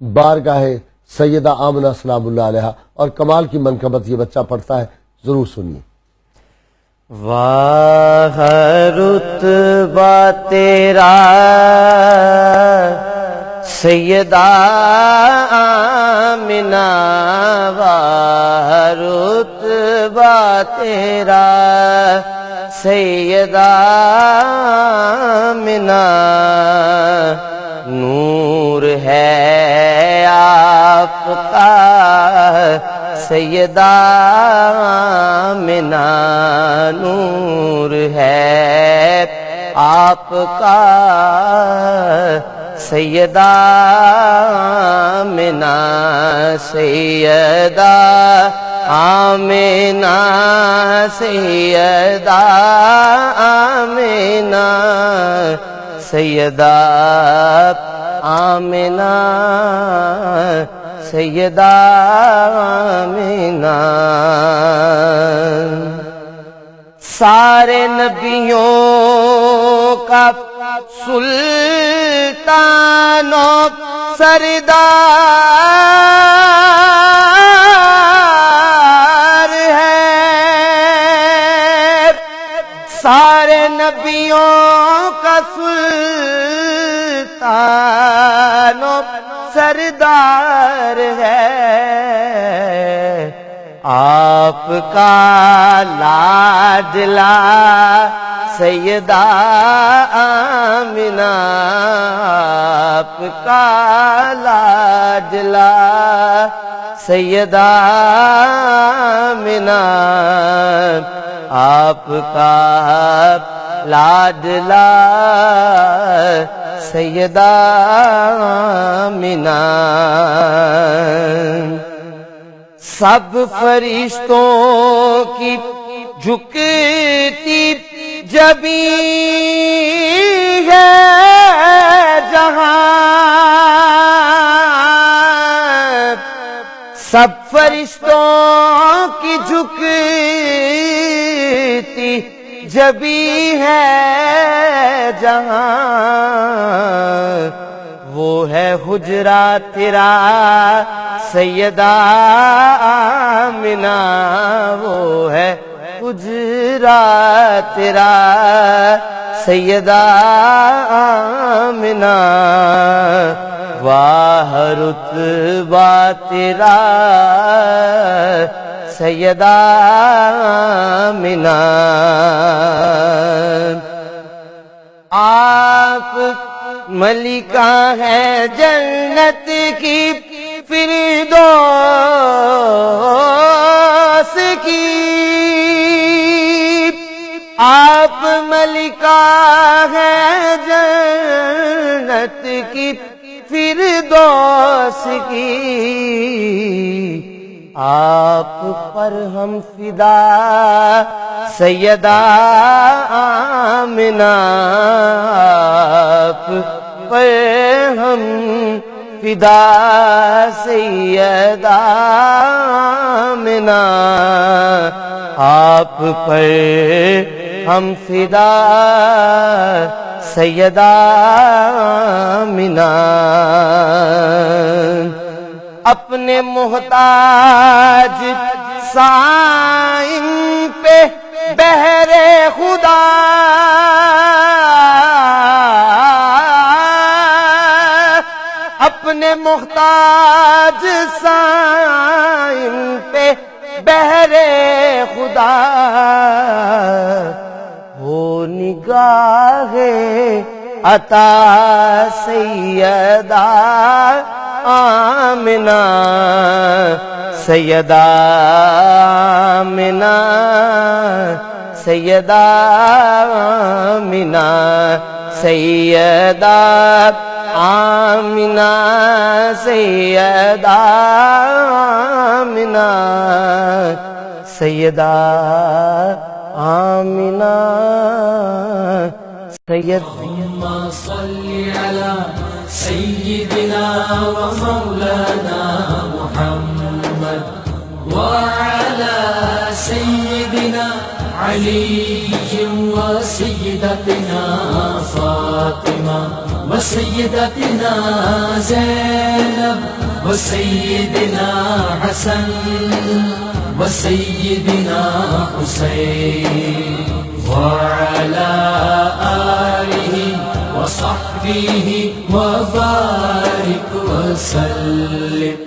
بارگاہ سیدہ آمنہ سلام اللہ علیہا، اور کمال کی منقبت یہ بچہ پڑھتا ہے، ضرور سنیے۔ واہ رتبہ تیرا سیدہ آمنہ، واہ رتبہ تیرا سیدہ آمنہ، نور ہے آپ کا سیدہ آمنہ، نور ہے آپ کا سیدہ آمنہ، سیدہ آمنہ، سیدہ آمنہ، سیدہ آمنہ، سیدہ آمنہ۔ سارے نبیوں کا سلطان و سردار ہے، سارے نبیوں کا سلطان و سردار ہے، آپ کا لاڈلا سیدہ آمنہ، آپ کا لاڈلا سیدہ آمنہ، آپ کا لاڈلا سیدہ آمنہ۔ سب فرشتوں کی جھکتی جبیں ہے جہاں، سب فرشتوں کی جھکتی جبیں ہے جہاں، وہ ہے حجرہ تیرا سیدہ آمنہ، وہ ہے حجرہ تیرا سیدہ آمنہ، واہ رتبہ تیرا سیدہ آمنہ۔ آپ ملکہ ہے جنت کی فردوس کی، آپ ملکہ ہے جنت کی فردوس کی، آپ پر ہم فدا سیدہ آمنہ، آپ پر ہم فدا سیدہ آمنہ، آپ پر ہم فدا سیدہ آمنہ۔ اپنے محتاج سائن پہ بہر خدا، اپنے محتاج سائن پہ بہر خدا، ہو نگاہ عطا سیدہ آمنہ، سیدہ آمنہ، سیدہ آمنہ، سیدہ آمنہ، سیدہ آمنہ، سیدہ آمنہ، اللهم صل على سيدنا ومولانا محمد وعلى سيدنا علي وسيدتنا فاطمة وسيدتنا زينب زينب وسيدنا حسن وسيدنا حسين وعلى آله وصحبه وبارك وسلم